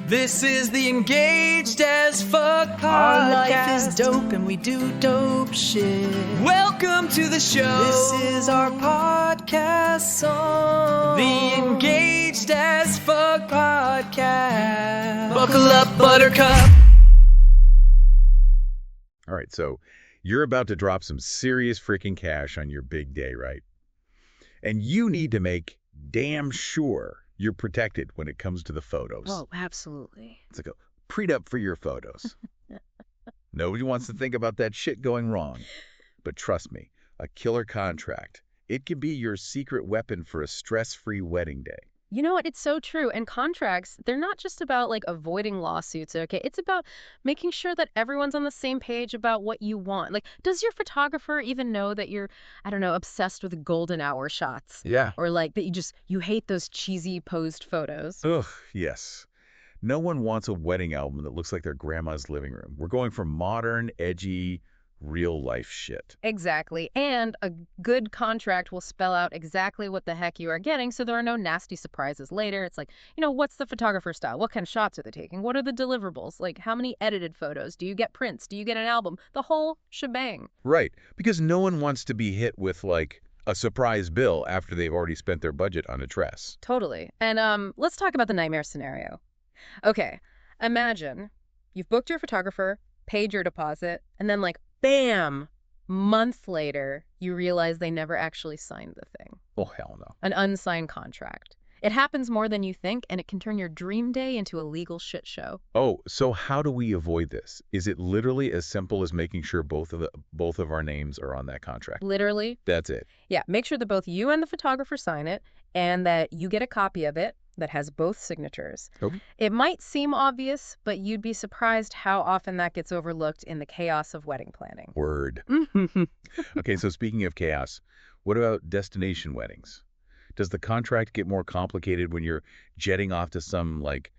This is the Engaged as Fuck podcast. Our life is dope and we do dope shit. Welcome to the show. This is our podcast song. The Engaged as Fuck podcast. Buckle up, buttercup. All right, so you're about to drop some serious freaking cash on your big day, right? And you need to make damn sure you're protected when it comes to the photos. Oh, absolutely. It's like a prenup for your photos. Nobody wants to think about that shit going wrong. But trust me, a killer contract, it can be your secret weapon for a stress-free wedding day. You know what? It's so true. And contracts, they're not just about like avoiding lawsuits, okay? It's about making sure that everyone's on the same page about what you want. Like, does your photographer even know that you're, I don't know, obsessed with golden hour shots? Yeah. Or like that you hate those cheesy posed photos? Ugh, yes. No one wants a wedding album that looks like their grandma's living room. We're going for modern, edgy, real-life shit. Exactly. And a good contract will spell out exactly what the heck you are getting, so there are no nasty surprises later. It's like, what's the photographer style? What kind of shots are they taking? What are the deliverables? Like, how many edited photos? Do you get prints? Do you get an album? The whole shebang. Right, because no one wants to be hit with, like, a surprise bill after they've already spent their budget on a dress. Totally. And let's talk about the nightmare scenario. Okay, imagine you've booked your photographer, paid your deposit, and then like, bam, month later, you realize they never actually signed the thing. Oh, hell no. An unsigned contract. It happens more than you think, and it can turn your dream day into a legal shit show. Oh, so how do we avoid this? Is it literally as simple as making sure both of our names are on that contract? Literally. That's it. Yeah, make sure that both you and the photographer sign it, and that you get a copy of it that has both signatures. Okay. It might seem obvious, but you'd be surprised how often that gets overlooked in the chaos of wedding planning. Word. Okay, so speaking of chaos, what about destination weddings? Does the contract get more complicated when you're jetting off to some, like,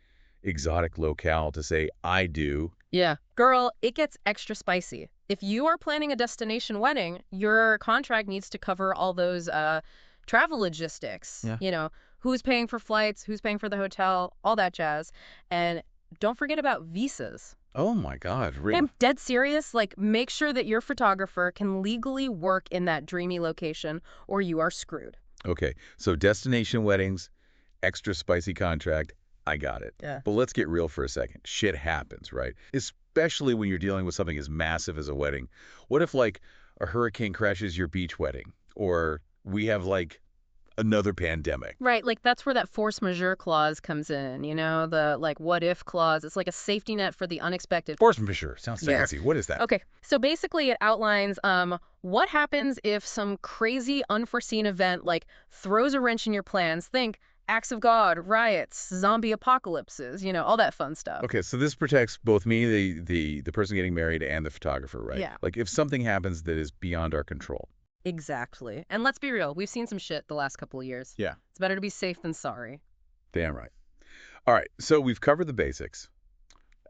exotic locale to say, I do? Yeah. Girl, it gets extra spicy. If you are planning a destination wedding, your contract needs to cover all those travel logistics. Yeah. Who's paying for flights, who's paying for the hotel, all that jazz. And don't forget about visas. Oh, my God. Really? I'm dead serious. Like, make sure that your photographer can legally work in that dreamy location or you are screwed. Okay, so destination weddings, extra spicy contract, I got it. Yeah. But let's get real for a second. Shit happens, right? Especially when you're dealing with something as massive as a wedding. What if, like, a hurricane crashes your beach wedding? Or we have, like, another pandemic? Right, like that's where that force majeure clause comes in, the like what if clause. It's like a safety net for the unexpected. Force majeure. Sounds fancy. Yeah. What is that? Okay, so basically it outlines what happens if some crazy unforeseen event like throws a wrench in your plans. Think acts of God, riots, zombie apocalypses, all that fun stuff. Okay, so this protects both me, the person getting married, and the photographer, right? Yeah. Like if something happens that is beyond our control. Exactly. And let's be real, we've seen some shit the last couple of years. Yeah. It's better to be safe than sorry. Damn right. All right, so we've covered the basics.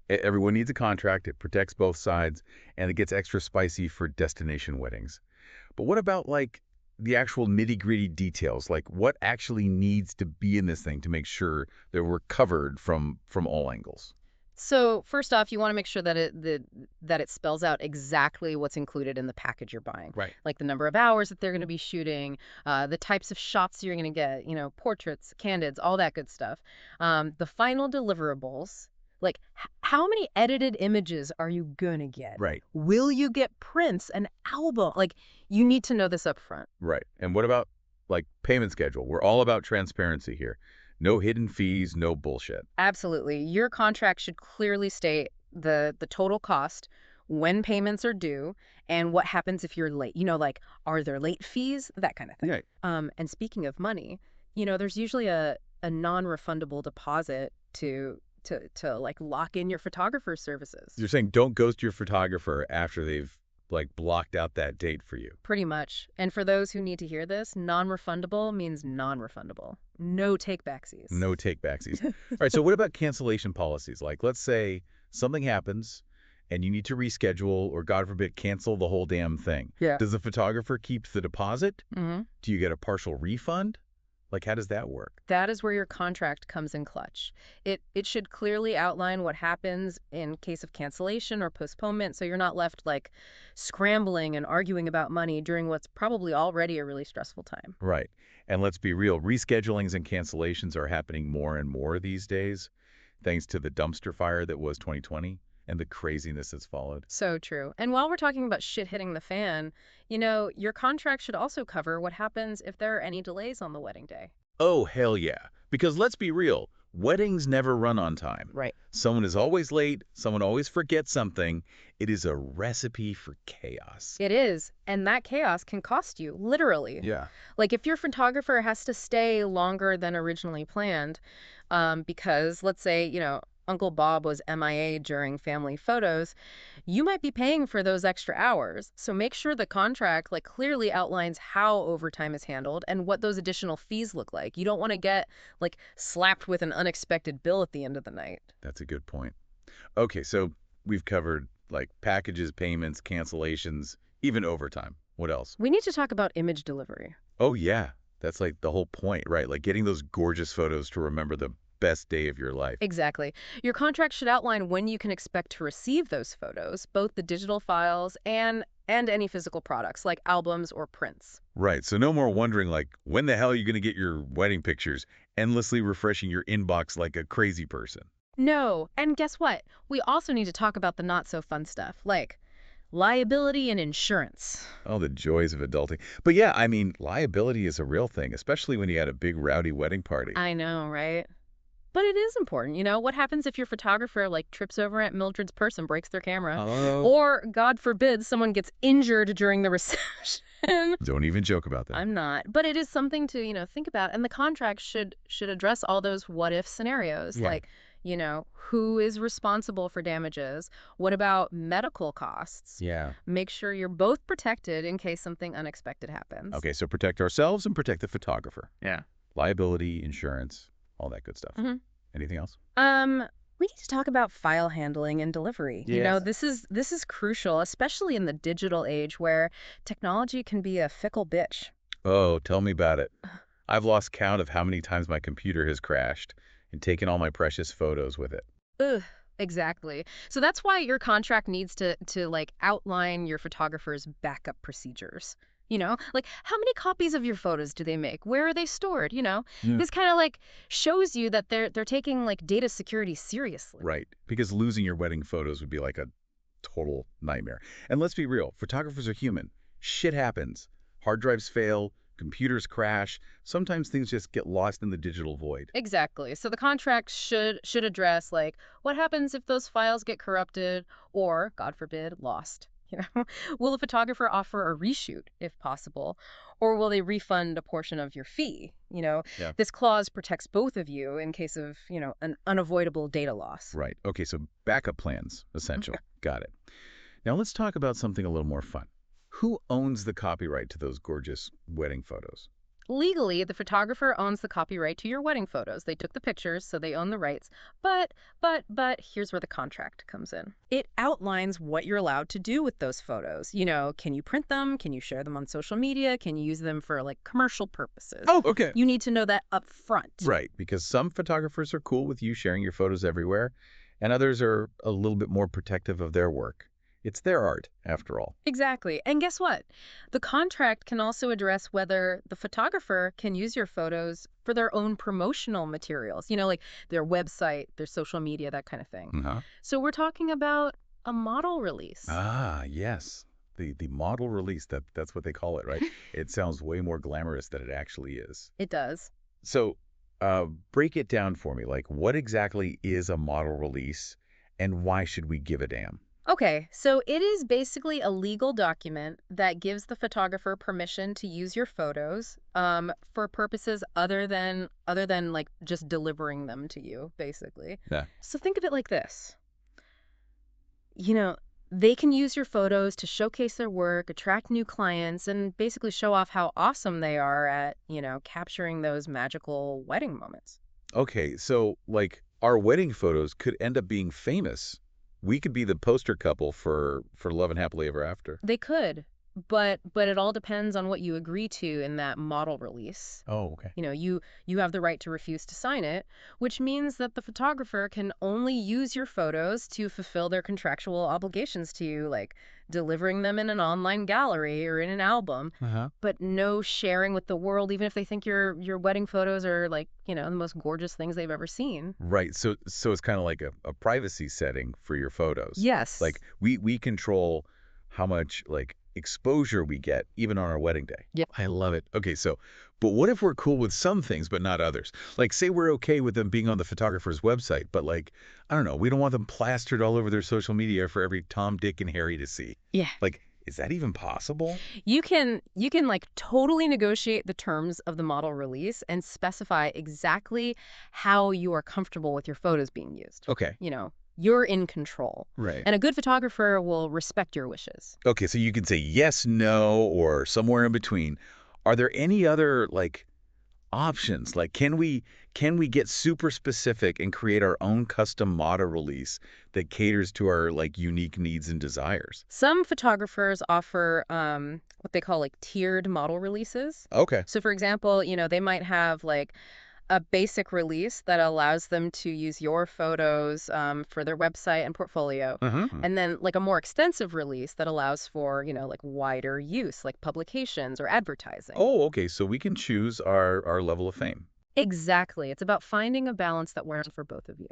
Everyone needs a contract. It protects both sides, and it gets extra spicy for destination weddings. But what about, like, the actual nitty-gritty details? Like, what actually needs to be in this thing to make sure that we're covered from all angles? So first off, you want to make sure that it spells out exactly what's included in the package you're buying. Right. Like the number of hours that they're going to be shooting, the types of shots you're going to get, portraits, candids, all that good stuff. The final deliverables, like how many edited images are you going to get? Right. Will you get prints, an album? Like you need to know this up front. Right. And what about, like, payment schedule? We're all about transparency here. No hidden fees, no bullshit. Absolutely. Your contract should clearly state the total cost, when payments are due, and what happens if you're late. Like, are there late fees? That kind of thing. Right. And speaking of money, there's usually a non-refundable deposit to like lock in your photographer services. You're saying don't ghost your photographer after they've, like, blocked out that date for you. Pretty much. And for those who need to hear this, non-refundable means non-refundable. No take-backsies. No take-backsies. All right, so what about cancellation policies? Like, let's say something happens and you need to reschedule or, God forbid, cancel the whole damn thing. Yeah. Does the photographer keep the deposit? Mm-hmm. Do you get a partial refund? Like, how does that work? That is where your contract comes in clutch. It should clearly outline what happens in case of cancellation or postponement, so you're not left like scrambling and arguing about money during what's probably already a really stressful time. Right. And let's be real, reschedulings and cancellations are happening more and more these days, thanks to the dumpster fire that was 2020 and the craziness that's followed. So true. And while we're talking about shit hitting the fan, your contract should also cover what happens if there are any delays on the wedding day. Oh, hell yeah. Because let's be real, weddings never run on time. Right. Someone is always late, someone always forgets something. It is a recipe for chaos. It is. And that chaos can cost you, literally. Yeah. Like if your photographer has to stay longer than originally planned, because let's say, Uncle Bob was MIA during family photos, you might be paying for those extra hours. So make sure the contract like clearly outlines how overtime is handled and what those additional fees look like. You don't want to get like slapped with an unexpected bill at the end of the night. That's a good point. Okay, so we've covered like packages, payments, cancellations, even overtime. What else? We need to talk about image delivery. Oh, yeah. That's like the whole point, right? Like getting those gorgeous photos to remember the best day of your life. Exactly. Your contract should outline when you can expect to receive those photos, both the digital files and any physical products like albums or prints. Right. So no more wondering like, when the hell are you going to get your wedding pictures? Endlessly refreshing your inbox like a crazy person. No. And guess what? We also need to talk about the not so fun stuff, like liability and insurance. Oh, the joys of adulting. But yeah, I mean, liability is a real thing, especially when you had a big rowdy wedding party. I know, right? But it is important, What happens if your photographer like trips over Aunt Mildred's purse and breaks their camera? Oh. Or, God forbid, someone gets injured during the reception. Don't even joke about that. I'm not. But it is something to, think about. And the contract should address all those what-if scenarios. Yeah. Like, who is responsible for damages? What about medical costs? Yeah. Make sure you're both protected in case something unexpected happens. Okay, so protect ourselves and protect the photographer. Yeah. Liability, insurance, all that good stuff. Mhm. Anything else? We need to talk about file handling and delivery. Yes. This is crucial, especially in the digital age where technology can be a fickle bitch. Oh, tell me about it. I've lost count of how many times my computer has crashed and taken all my precious photos with it. Ugh, exactly. So that's why your contract needs to like outline your photographer's backup procedures. Like how many copies of your photos do they make? Where are they stored? Yeah. This kind of like shows you that they're taking like data security seriously. Right, because losing your wedding photos would be like a total nightmare. And let's be real, photographers are human. Shit happens. Hard drives fail, computers crash. Sometimes things just get lost in the digital void. Exactly. So the contract should address like what happens if those files get corrupted or, God forbid, lost. Will the photographer offer a reshoot if possible, or will they refund a portion of your fee? Yeah. This clause protects both of you in case of, an unavoidable data loss. Right. Okay, so backup plans, essential. Got it. Now let's talk about something a little more fun. Who owns the copyright to those gorgeous wedding photos? Legally, the photographer owns the copyright to your wedding photos. They took the pictures, so they own the rights. But here's where the contract comes in. It outlines what you're allowed to do with those photos. Can you print them? Can you share them on social media? Can you use them for like commercial purposes? Oh, okay. You need to know that up front. Right, because some photographers are cool with you sharing your photos everywhere, and others are a little bit more protective of their work. It's their art, after all. Exactly. And guess what? The contract can also address whether the photographer can use your photos for their own promotional materials, like their website, their social media, that kind of thing. Uh-huh. So we're talking about a model release. Ah, yes. The model release, that's what they call it, right? It sounds way more glamorous than it actually is. It does. So break it down for me. Like, what exactly is a model release, and why should we give a damn? Okay, so it is basically a legal document that gives the photographer permission to use your photos for purposes other than like just delivering them to you, basically. Yeah. So think of it like this. They can use your photos to showcase their work, attract new clients, and basically show off how awesome they are at, capturing those magical wedding moments. Okay, so, like, our wedding photos could end up being famous. We could be the poster couple for Love and Happily Ever After. They could, but it all depends on what you agree to in that model release. Oh, okay. You have the right to refuse to sign it, which means that the photographer can only use your photos to fulfill their contractual obligations to you, like delivering them in an online gallery or in an album, Uh-huh. but no sharing with the world, even if they think your wedding photos are like, the most gorgeous things they've ever seen. Right. So it's kind of like a privacy setting for your photos. Yes. Like we control how much like exposure we get even on our wedding day. Yeah. I love it. Okay, so but what if we're cool with some things but not others? Like say we're okay with them being on the photographer's website, but like I don't know, we don't want them plastered all over their social media for every Tom, Dick, and Harry to see. Yeah. Like, is that even possible? You can like totally negotiate the terms of the model release and specify exactly how you are comfortable with your photos being used. Okay. You're in control. Right. And a good photographer will respect your wishes. Okay, so you can say yes, no, or somewhere in between. Are there any other like options? Like can we get super specific and create our own custom model release that caters to our like unique needs and desires? Some photographers offer what they call like tiered model releases. Okay. So for example, they might have like a basic release that allows them to use your photos for their website and portfolio. Uh-huh. And then like a more extensive release that allows for, like wider use, like publications or advertising. Oh, okay. So we can choose our level of fame. Exactly. It's about finding a balance that works for both of you.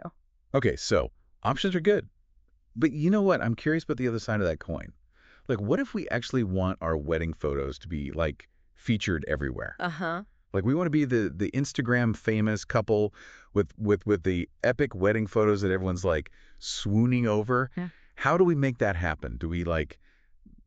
Okay, so options are good. But you know what? I'm curious about the other side of that coin. Like, what if we actually want our wedding photos to be like featured everywhere? Uh-huh. Like we want to be the Instagram famous couple with the epic wedding photos that everyone's like swooning over. Yeah. How do we make that happen? Do we like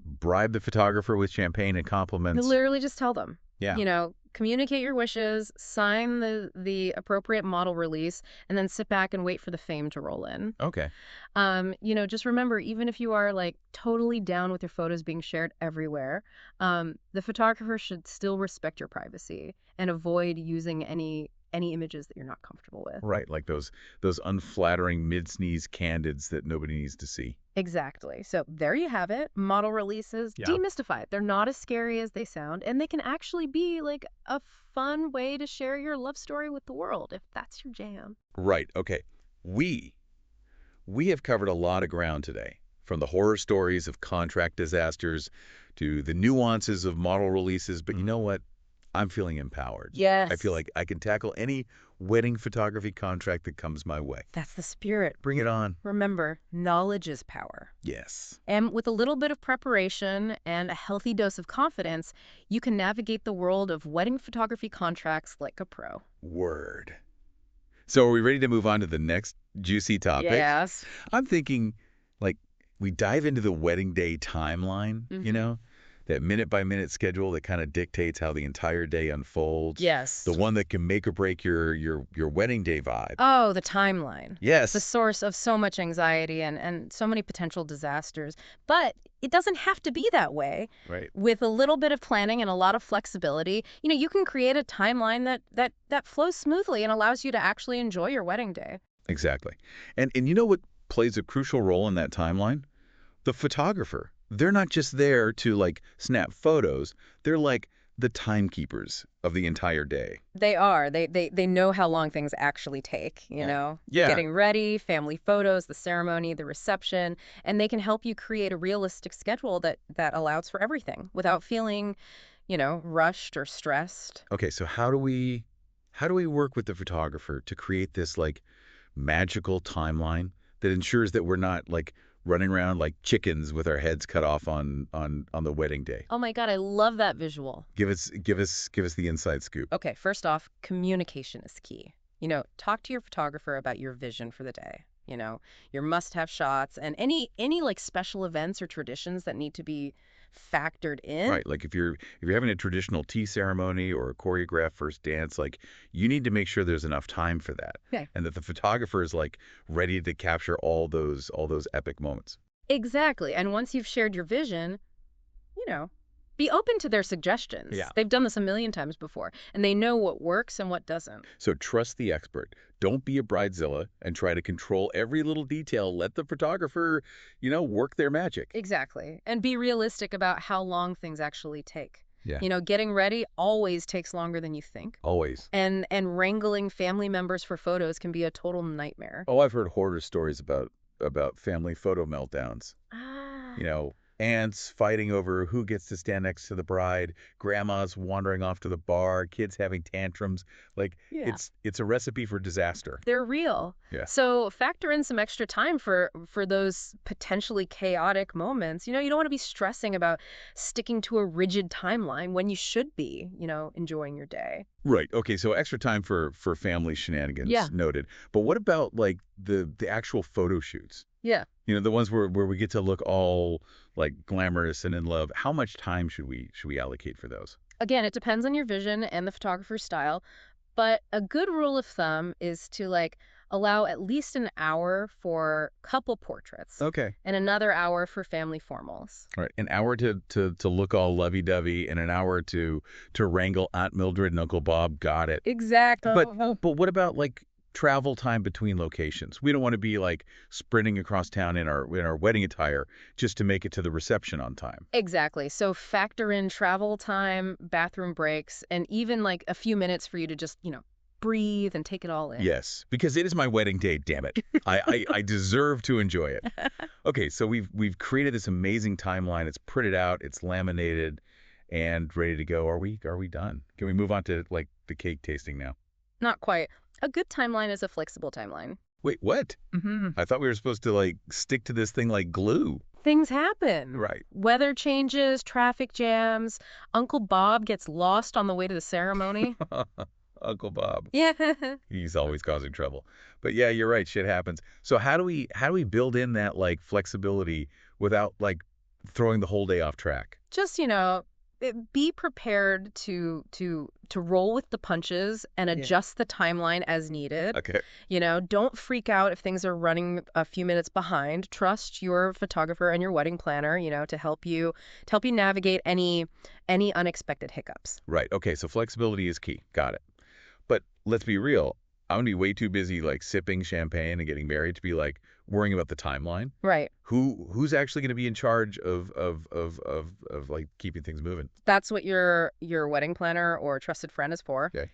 bribe the photographer with champagne and You compliments? literally just tell them. Yeah. Communicate your wishes, sign the appropriate model release, and then sit back and wait for the fame to roll in. Okay. Just remember, even if you are like totally down with your photos being shared everywhere, the photographer should still respect your privacy and avoid using any images that you're not comfortable with. Right, like those unflattering mid-sneeze candids that nobody needs to see. Exactly. So there you have it. Model releases, Yeah. demystified. They're not as scary as they sound, and they can actually be like a fun way to share your love story with the world if that's your jam. Right. Okay. We have covered a lot of ground today, from the horror stories of contract disasters to the nuances of model releases, but you know what? I'm feeling empowered. Yes. I feel like I can tackle any wedding photography contract that comes my way. That's the spirit. Bring it on. Remember, knowledge is power. Yes. And with a little bit of preparation and a healthy dose of confidence, you can navigate the world of wedding photography contracts like a pro. Word. So are we ready to move on to the next juicy topic? Yes. I'm thinking, like, we dive into the wedding day timeline, that minute-by-minute schedule that kind of dictates how the entire day unfolds. Yes. The one that can make or break your wedding day vibe. Oh, the timeline. Yes. The source of so much anxiety and so many potential disasters. But it doesn't have to be that way. Right. With a little bit of planning and a lot of flexibility, you can create a timeline that flows smoothly and allows you to actually enjoy your wedding day. Exactly. And you know what plays a crucial role in that timeline? The photographer. They're not just there to like snap photos. They're like the timekeepers of the entire day. They are. They know how long things actually take, Yeah. Getting ready, family photos, the ceremony, the reception, and they can help you create a realistic schedule that allows for everything without feeling, rushed or stressed. Okay, so how do we work with the photographer to create this like magical timeline that ensures that we're not like running around like chickens with our heads cut off on the wedding day? Oh my God, I love that visual. Give us the inside scoop. Okay, first off, communication is key. Talk to your photographer about your vision for the day. Your must-have shots and any like special events or traditions that need to be factored in. Right, like if you're having a traditional tea ceremony or a choreographed first dance, like you need to make sure there's enough time for that. Okay. And that the photographer is like ready to capture all those epic moments. Exactly. And once you've shared your vision, Be open to their suggestions. Yeah. They've done this a million times before, and they know what works and what doesn't. So trust the expert. Don't be a bridezilla and try to control every little detail. Let the photographer, work their magic. Exactly. And be realistic about how long things actually take. Yeah. Getting ready always takes longer than you think. Always. And wrangling family members for photos can be a total nightmare. Oh, I've heard horror stories about family photo meltdowns. Ah. Aunts fighting over who gets to stand next to the bride, grandmas wandering off to the bar, kids having tantrums. Like, Yeah. it's a recipe for disaster. They're real. Yeah. So factor in some extra time for those potentially chaotic moments. You don't want to be stressing about sticking to a rigid timeline when you should be, enjoying your day. Right. Okay, so extra time for family shenanigans. Yeah. Noted. But what about, like, the actual photo shoots? Yeah. The ones where we get to look all, like, glamorous and in love. How much time should we allocate for those? Again, it depends on your vision and the photographer's style, but a good rule of thumb is to allow at least an hour for couple portraits Okay. and another hour for family formals. All right. An hour to look all lovey-dovey and an hour to wrangle Aunt Mildred and Uncle Bob. Got it. Exactly. But what about, like, travel time between locations? We don't want to be, like, sprinting across town in our wedding attire just to make it to the reception on time. Exactly. So factor in travel time, bathroom breaks, and even like a few minutes for you to just, breathe and take it all in. Yes, because it is my wedding day, damn it. I deserve to enjoy it. Okay, so we've created this amazing timeline. It's printed out, it's laminated, and ready to go. Are we done? Can we move on to, like, the cake tasting now? Not quite. A good timeline is a flexible timeline. Wait, what? Mm-hmm. I thought we were supposed to, like, stick to this thing like glue. Things happen. Right. Weather changes, traffic jams. Uncle Bob gets lost on the way to the ceremony. Uncle Bob. Yeah. He's always causing trouble. But yeah, you're right. Shit happens. So how do we build in that, like, flexibility without, like, throwing the whole day off track? Just, be prepared to roll with the punches and adjust the timeline as needed. Okay. Don't freak out if things are running a few minutes behind. Trust your photographer and your wedding planner, to help you navigate any unexpected hiccups. Right. Okay. So flexibility is key. Got it. But let's be real. I'm gonna be way too busy, like, sipping champagne and getting married to be, like, worrying about the timeline. Right. Who's actually going to be in charge of like, keeping things moving? That's what your wedding planner or trusted friend is for. Okay.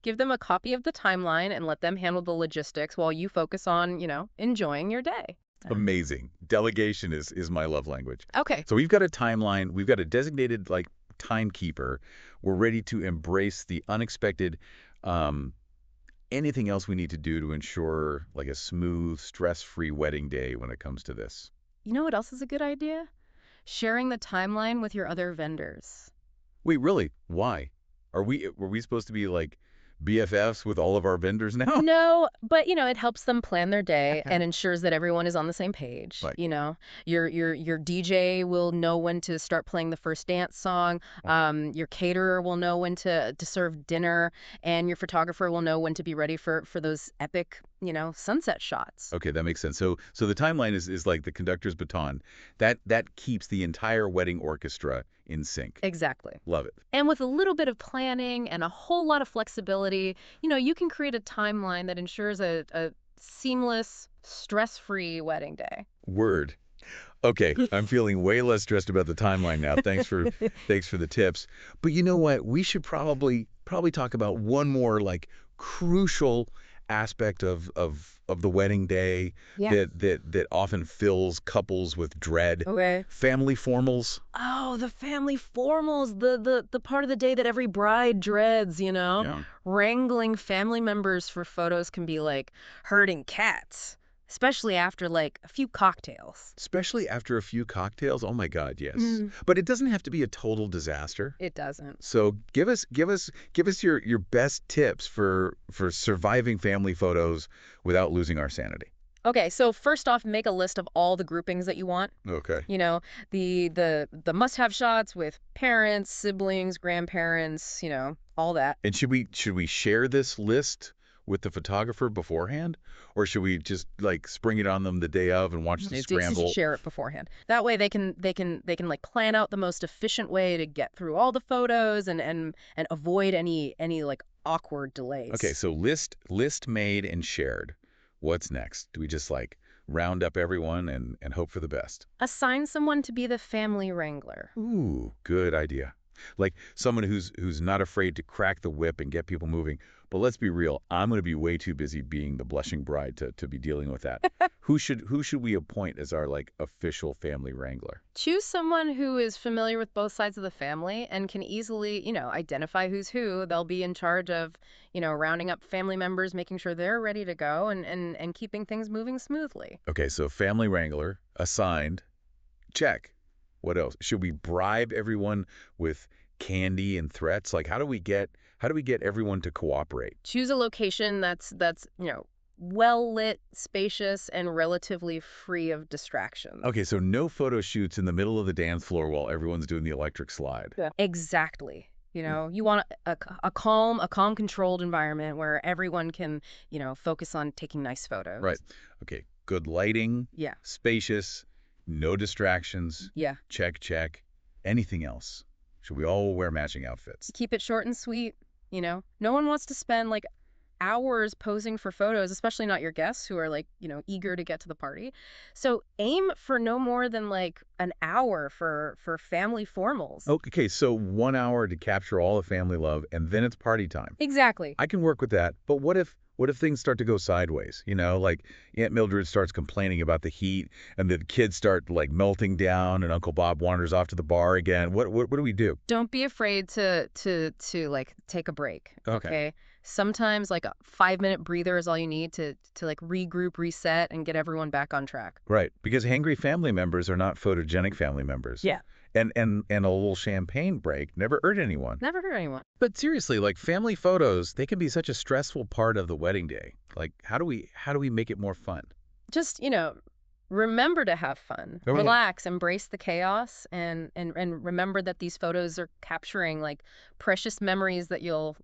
Give them a copy of the timeline and let them handle the logistics while you focus on, enjoying your day. Amazing. Delegation is my love language. Okay. So we've got a timeline. We've got a designated, like, timekeeper. We're ready to embrace the unexpected. Anything else we need to do to ensure, like, a smooth, stress-free wedding day when it comes to this? You know what else is a good idea? Sharing the timeline with your other vendors. Wait, really? Why? Were we supposed to be, like, BFFs with all of our vendors now? No, but it helps them plan their day and ensures that everyone is on the same page. Right. Your DJ will know when to start playing the first dance song. Your caterer will know when to serve dinner, and your photographer will know when to be ready for those epic, sunset shots. Okay, that makes sense. So the timeline is like the conductor's baton. That keeps the entire wedding orchestra in sync. Exactly. Love it. And with a little bit of planning and a whole lot of flexibility, you can create a timeline that ensures a seamless, stress-free wedding day. Word. Okay, I'm feeling way less stressed about the timeline now. Thanks for the tips. But you know what? We should probably talk about one more, like, crucial aspect of the wedding day that often fills couples with dread. Okay. Family formals. Oh, the family formals, the part of the day that every bride dreads, Yeah. Wrangling family members for photos can be like herding cats, especially after like a few cocktails. Especially after a few cocktails. Oh my God, yes. Mm. But it doesn't have to be a total disaster. It doesn't. So give us your best tips for surviving family photos without losing our sanity. Okay, so first off, make a list of all the groupings that you want. Okay. The must-have shots with parents, siblings, grandparents, all that. And should we share this list with the photographer beforehand? Or should we just like spring it on them the day of and watch the scramble? Share it beforehand. That way they can like plan out the most efficient way to get through all the photos and avoid any like awkward delays. Okay, so list made and shared. What's next? Do we just like round up everyone and hope for the best? Assign someone to be the family wrangler. Ooh, good idea. Like someone who's not afraid to crack the whip and get people moving. But let's be real, I'm going to be way too busy being the blushing bride to be dealing with that. Who should we appoint as our like official family wrangler? Choose someone who is familiar with both sides of the family and can easily, identify who's who. They'll be in charge of, rounding up family members, making sure they're ready to go and keeping things moving smoothly. Okay, so family wrangler assigned. Check. What else? Should we bribe everyone with candy and threats? Like how do we get everyone to cooperate? Choose a location that's well lit, spacious, and relatively free of distractions. Okay, so no photo shoots in the middle of the dance floor while everyone's doing the electric slide. Yeah. Exactly. You want a calm, controlled environment where everyone can, focus on taking nice photos. Right. Okay, good lighting, Yeah. spacious, no distractions. Yeah. Check. Anything else? Should we all wear matching outfits? Keep it short and sweet. No one wants to spend like hours posing for photos, especially not your guests who are like, eager to get to the party. So aim for no more than like an hour for family formals. Okay, so 1 hour to capture all the family love, and then it's party time. Exactly. I can work with that, but what if things start to go sideways? Like Aunt Mildred starts complaining about the heat, and the kids start like melting down, and Uncle Bob wanders off to the bar again. What do we do? Don't be afraid to like take a break. Okay. Sometimes like a 5-minute breather is all you need to like regroup, reset, and get everyone back on track. Right, because hangry family members are not photogenic family members. Yeah. And a little champagne break never hurt anyone. Never hurt anyone. But seriously, like family photos, they can be such a stressful part of the wedding day. Like how do we make it more fun? Just, remember to have fun. Oh, yeah. Relax, embrace the chaos, and remember that these photos are capturing like precious memories that you'll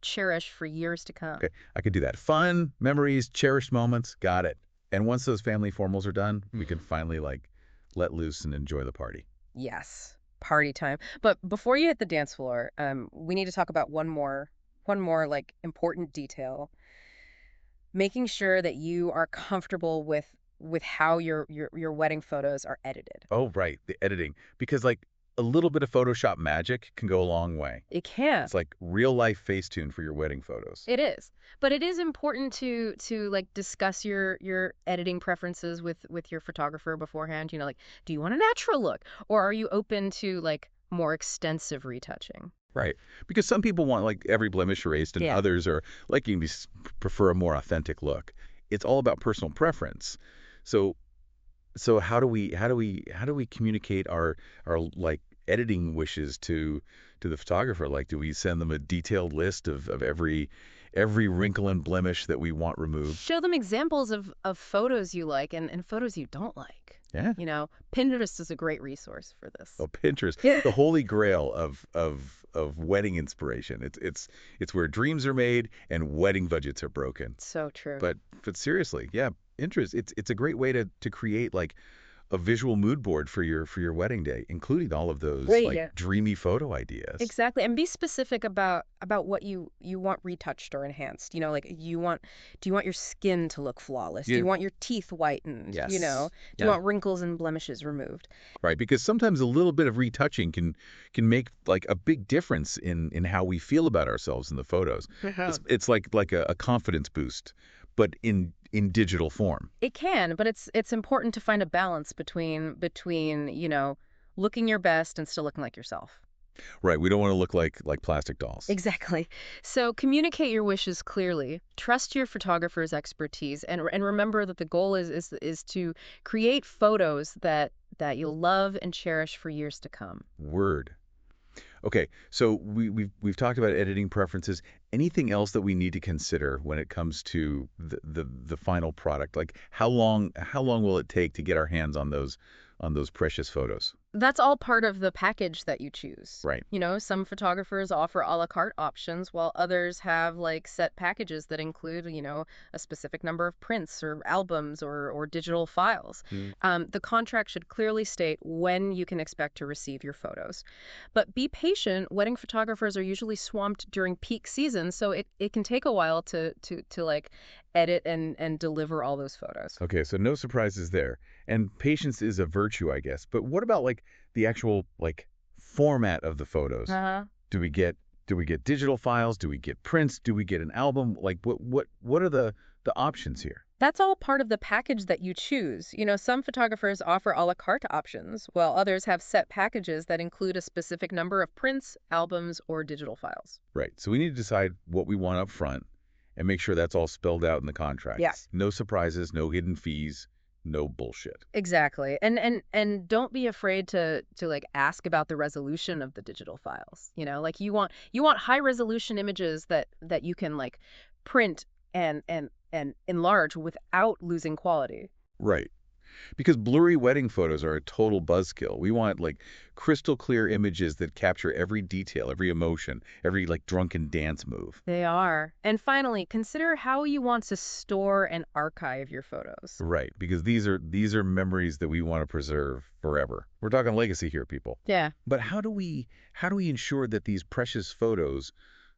cherish for years to come. Okay, I could do that. Fun, memories, cherished moments. Got it. And once those family formals are done, we can finally like let loose and enjoy the party. Yes, party time. But before you hit the dance floor, we need to talk about one more like important detail. Making sure that you are comfortable with how your wedding photos are edited. Oh, right, the editing. Because like a little bit of Photoshop magic can go a long way. It can. It's like real life Facetune for your wedding photos. It is. But it is important to like discuss your editing preferences with your photographer beforehand. Like, do you want a natural look, or are you open to like more extensive retouching? Right. Because some people want like every blemish erased, and Yeah. others are like prefer a more authentic look. It's all about personal preference. So how do we communicate our like editing wishes to the photographer? Like, do we send them a detailed list of every wrinkle and blemish that we want removed? Show them examples of photos you like and photos you don't like. Yeah. Pinterest is a great resource for this. Oh, Pinterest, Yeah. the holy grail of wedding inspiration. It's where dreams are made and wedding budgets are broken. So true. But seriously, yeah, Pinterest. It's a great way to create like a visual mood board for your wedding day, including all of those Right, like yeah. dreamy photo ideas. Exactly. And be specific about what you want retouched or enhanced. Like do you want your skin to look flawless? Do Yeah. you want your teeth whitened? Yes. Do Yeah. you want wrinkles and blemishes removed? Right, because sometimes a little bit of retouching can make like a big difference in how we feel about ourselves in the photos. It's like a confidence boost, but in digital form. It can, but it's important to find a balance between looking your best and still looking like yourself. Right, we don't want to look like plastic dolls. Exactly. So communicate your wishes clearly. Trust your photographer's expertise, and remember that the goal is to create photos that you'll love and cherish for years to come. Word. Okay, so we've talked about editing preferences. Anything else that we need to consider when it comes to the final product? Like how long will it take to get our hands on those precious photos? That's all part of the package that you choose. Right. Some photographers offer a la carte options, while others have like set packages that include, a specific number of prints or albums or digital files. Mm. The contract should clearly state when you can expect to receive your photos. But be patient. Wedding photographers are usually swamped during peak season, so it can take a while to like edit and deliver all those photos. Okay, so no surprises there. And patience is a virtue, I guess. But what about like the actual like format of the photos? Uh-huh. Do we get digital files? Do we get prints? Do we get an album? Like what are the options here? That's all part of the package that you choose. Some photographers offer a la carte options, while others have set packages that include a specific number of prints, albums, or digital files. Right. So we need to decide what we want up front and make sure that's all spelled out in the contract. Yeah. No surprises, no hidden fees, no bullshit. Exactly. And don't be afraid to like ask about the resolution of the digital files. Like you want high resolution images that you can like print and enlarge without losing quality. Right. Because blurry wedding photos are a total buzzkill. We want like crystal clear images that capture every detail, every emotion, every like drunken dance move. They are. And finally, consider how you want to store and archive your photos. Right, because these are memories that we want to preserve forever. We're talking legacy here, people. Yeah. But how do we ensure that these precious photos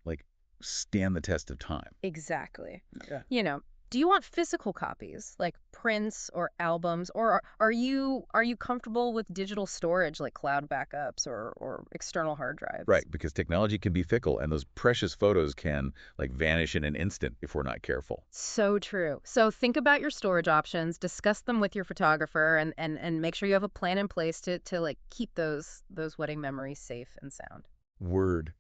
like stand the test of time? Exactly. Yeah. Do you want physical copies like prints or albums, or are you comfortable with digital storage like cloud backups or external hard drives? Right, because technology can be fickle and those precious photos can like vanish in an instant if we're not careful. So true. So think about your storage options, discuss them with your photographer, and make sure you have a plan in place to like keep those wedding memories safe and sound. Word.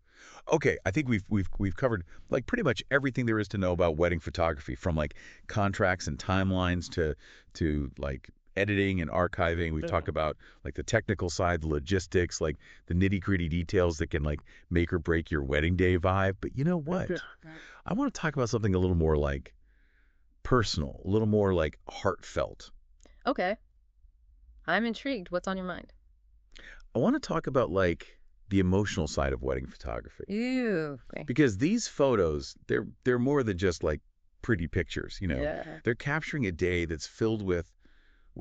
Okay, I think we've covered like pretty much everything there is to know about wedding photography, from like contracts and timelines to like editing and archiving. We've talked about like the technical side, the logistics, like the nitty-gritty details that can like make or break your wedding day vibe. But you know what? I want to talk about something a little more like personal, a little more like heartfelt. Okay. I'm intrigued. What's on your mind? I want to talk about like the emotional side of wedding photography. Ew. Okay. Because these photos, they're more than just like pretty pictures, Yeah. They're capturing a day that's filled with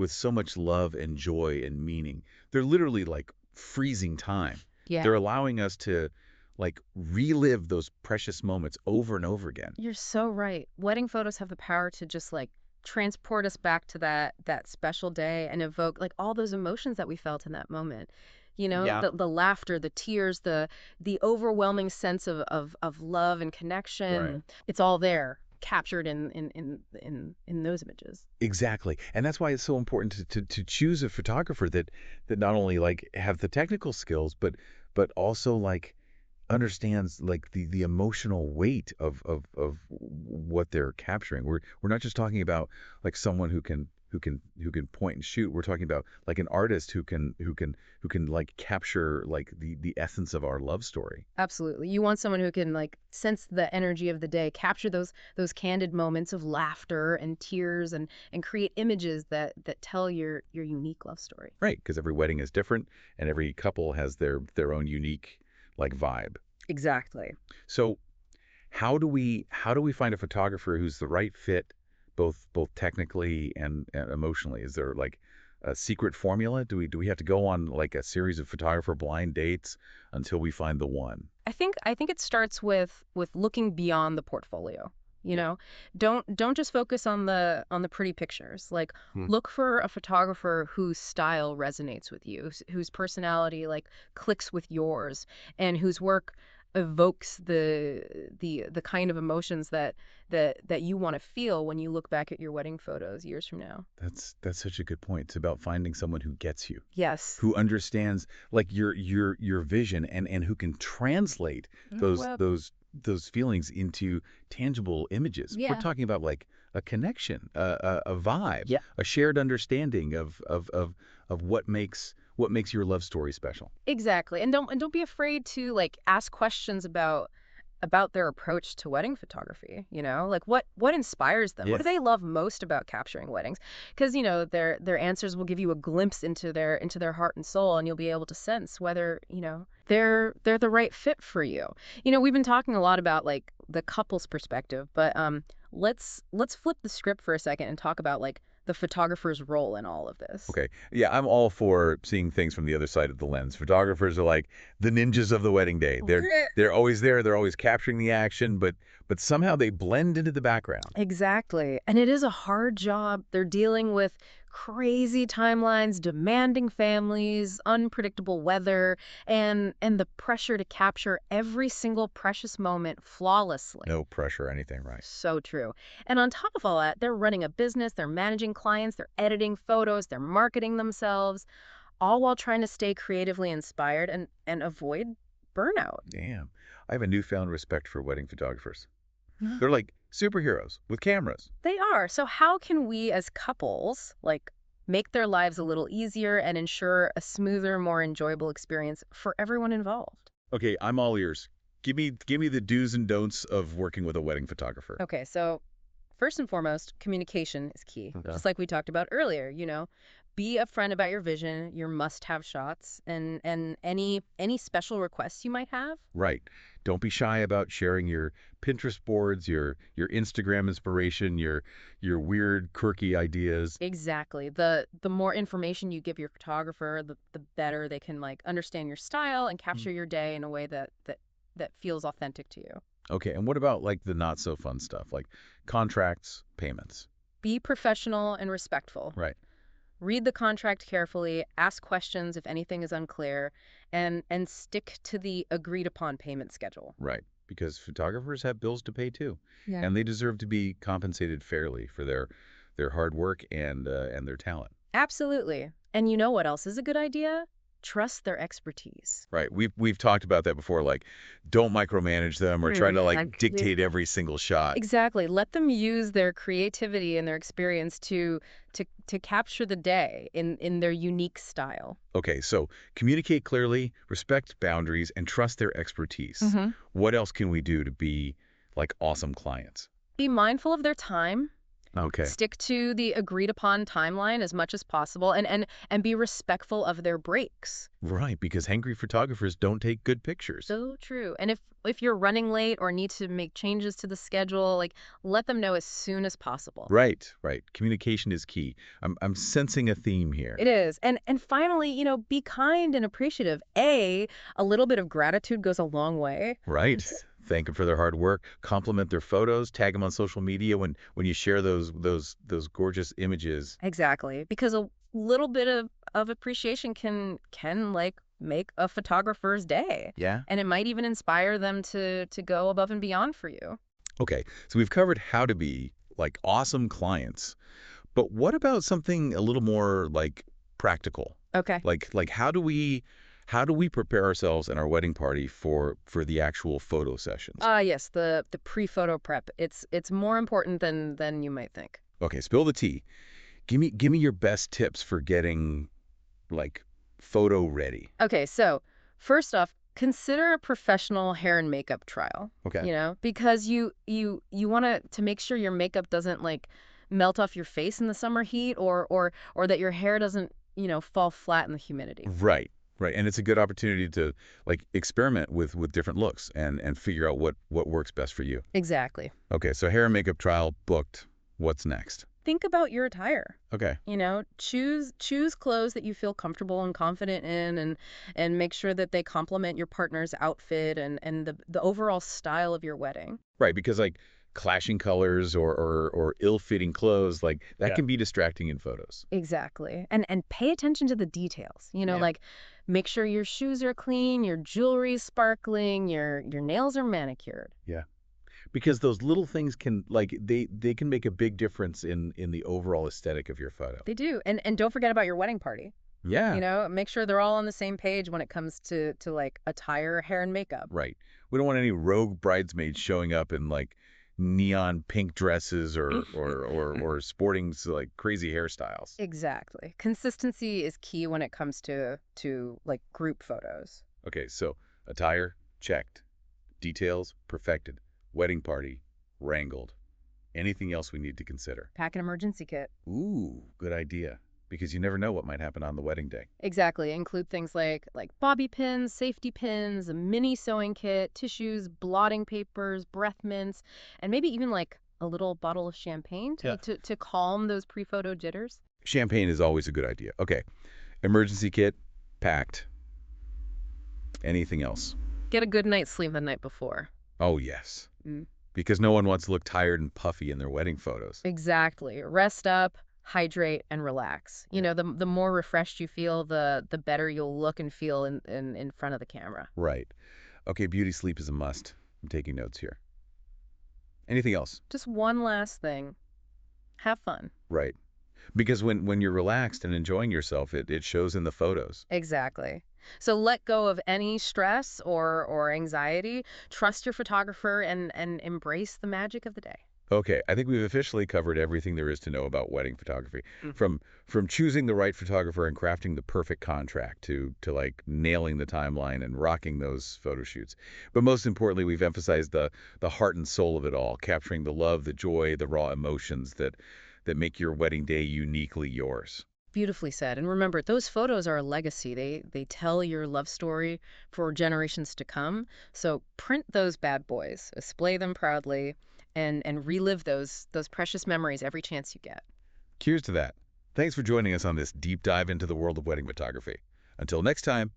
so much love and joy and meaning. They're literally like freezing time. Yeah. They're allowing us to like relive those precious moments over and over again. You're so right. Wedding photos have the power to just like transport us back to that special day and evoke like all those emotions that we felt in that moment. Yeah. The laughter, the tears, the overwhelming sense of love and connection. Right. It's all there, captured in those images. Exactly. And that's why it's so important to choose a photographer that not only like have the technical skills, but also like understands like the emotional weight of what they're capturing. We're not just talking about like someone who can point and shoot. We're talking about like an artist who can like capture like the essence of our love story. Absolutely. You want someone who can like sense the energy of the day, capture those candid moments of laughter and tears and create images that tell your unique love story. Right, because every wedding is different and every couple has their own unique like vibe. Exactly. So how do we find a photographer who's the right fit both technically and emotionally? Is there like a secret formula? Do we have to go on like a series of photographer blind dates until we find the one? I think it starts with looking beyond the portfolio. Don't just focus on the pretty pictures. Like look for a photographer whose style resonates with you, whose personality like clicks with yours, and whose work evokes the kind of emotions that you want to feel when you look back at your wedding photos years from now. That's such a good point. It's about finding someone who gets you, Yes. who understands like your vision and who can translate those feelings into tangible images. Yeah. We're talking about like a connection, a vibe, Yeah. a shared understanding of what makes your love story special. Exactly. And don't be afraid to like ask questions about about their approach to wedding photography, Like what inspires them? What Yeah. do they love most about capturing weddings? Because, their answers will give you a glimpse into their heart and soul, and you'll be able to sense whether, they're the right fit for you. We've been talking a lot about like the couple's perspective, but let's flip the script for a second and talk about like the photographer's role in all of this. Okay. Yeah, I'm all for seeing things from the other side of the lens. Photographers are like the ninjas of the wedding day. They're always there. They're always capturing the action, but somehow they blend into the background. Exactly. And it is a hard job. They're dealing with crazy timelines, demanding families, unpredictable weather, and the pressure to capture every single precious moment flawlessly. No pressure or anything, right? So true. And on top of all that, they're running a business, they're managing clients, they're editing photos, they're marketing themselves, all while trying to stay creatively inspired and avoid burnout. Damn. I have a newfound respect for wedding photographers. Yeah. They're like superheroes with cameras. They are. So how can we as couples like make their lives a little easier and ensure a smoother, more enjoyable experience for everyone involved? Okay, I'm all ears. Give me the do's and don'ts of working with a wedding photographer. Okay, so first and foremost, communication is key. Okay. Just like we talked about earlier, be upfront about your vision, your must-have shots, and any special requests you might have. Right. Don't be shy about sharing your Pinterest boards, your Instagram inspiration, your weird, quirky ideas. Exactly. The more information you give your photographer, the better they can like understand your style and capture your day in a way that feels authentic to you. Okay, and what about like the not so fun stuff, like contracts, payments? Be professional and respectful. Right. Read the contract carefully, ask questions if anything is unclear, and stick to the agreed upon payment schedule. Right. Because photographers have bills to pay too, Yeah. and they deserve to be compensated fairly for their hard work and their talent. Absolutely. And you know what else is a good idea? Trust their expertise. Right. We've talked about that before, like don't micromanage them or try to like Exactly. dictate every single shot. Exactly. Let them use their creativity and their experience to capture the day in their unique style. Okay, so communicate clearly, respect boundaries, and trust their expertise. Mhm. What else can we do to be like awesome clients? Be mindful of their time. Okay. Stick to the agreed upon timeline as much as possible and be respectful of their breaks. Right, because hangry photographers don't take good pictures. So true. And if you're running late or need to make changes to the schedule, like let them know as soon as possible. Right, right. Communication is key. I'm sensing a theme here. It is. And finally, be kind and appreciative. A little bit of gratitude goes a long way. Right. Thank them for their hard work. Compliment their photos. Tag them on social media when you share those gorgeous images. Exactly. Because a little bit of appreciation can like make a photographer's day. Yeah. And it might even inspire them to go above and beyond for you. Okay, so we've covered how to be like awesome clients, but what about something a little more like practical? Okay. Like how do we prepare ourselves and our wedding party for the actual photo sessions? Yes, the pre-photo prep. It's more important than you might think. Okay, spill the tea. Give me your best tips for getting like photo ready. Okay, so first off, consider a professional hair and makeup trial. Okay. Because you want to make sure your makeup doesn't like melt off your face in the summer heat or that your hair doesn't, fall flat in the humidity. Right. Right. And it's a good opportunity to like experiment with different looks and figure out what works best for you. Exactly. Okay, so hair and makeup trial booked. What's next? Think about your attire. Okay. Choose clothes that you feel comfortable and confident in and make sure that they complement your partner's outfit and the overall style of your wedding. Right, because like clashing colors or ill-fitting clothes, like that can be distracting in photos. Exactly. And pay attention to the details. Like make sure your shoes are clean, your jewelry's sparkling, your nails are manicured. Yeah. Because those little things can like they can make a big difference in the overall aesthetic of your photo. They do. And don't forget about your wedding party. Yeah. Make sure they're all on the same page when it comes to like attire, hair, and makeup. Right. We don't want any rogue bridesmaids showing up in like neon pink dresses or sporting like crazy hairstyles. Exactly. Consistency is key when it comes to like group photos. Okay, so attire checked, Details perfected. Wedding party wrangled. Anything else we need to consider? Pack an emergency kit. Ooh, good idea. Because you never know what might happen on the wedding day. Exactly. Include things like bobby pins, safety pins, a mini sewing kit, tissues, blotting papers, breath mints, and maybe even like a little bottle of champagne to calm those pre-photo jitters. Champagne is always a good idea. Okay, emergency kit, packed. Anything else? Get a good night's sleep the night before. Oh, yes. Mm. Because no one wants to look tired and puffy in their wedding photos. Exactly. Rest up, hydrate, and relax. You know, the more refreshed you feel, the better you'll look and feel in front of the camera. Right. Okay, beauty sleep is a must. I'm taking notes here. Anything else? Just one last thing. Have fun. Right. Because when you're relaxed and enjoying yourself, it shows in the photos. Exactly. So let go of any stress or anxiety. Trust your photographer and embrace the magic of the day. Okay, I think we've officially covered everything there is to know about wedding photography. From choosing the right photographer and crafting the perfect contract to like nailing the timeline and rocking those photo shoots. But most importantly, we've emphasized the heart and soul of it all, capturing the love, the joy, the raw emotions that make your wedding day uniquely yours. Beautifully said. And remember, those photos are a legacy. They tell your love story for generations to come. So print those bad boys, display them proudly, and relive those precious memories every chance you get. Cheers to that. Thanks for joining us on this deep dive into the world of wedding photography. Until next time,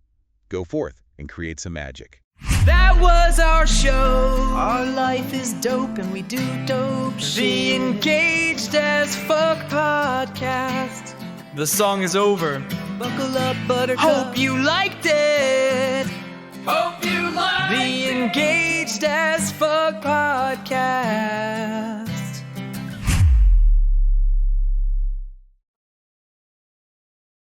go forth and create some magic. That was our show. Our life is dope and we do dope The shit. Engaged as Fuck podcast. The song is over. Buckle up, buttercup. Hope you liked it. Hope you liked The Engaged as Fuck podcast.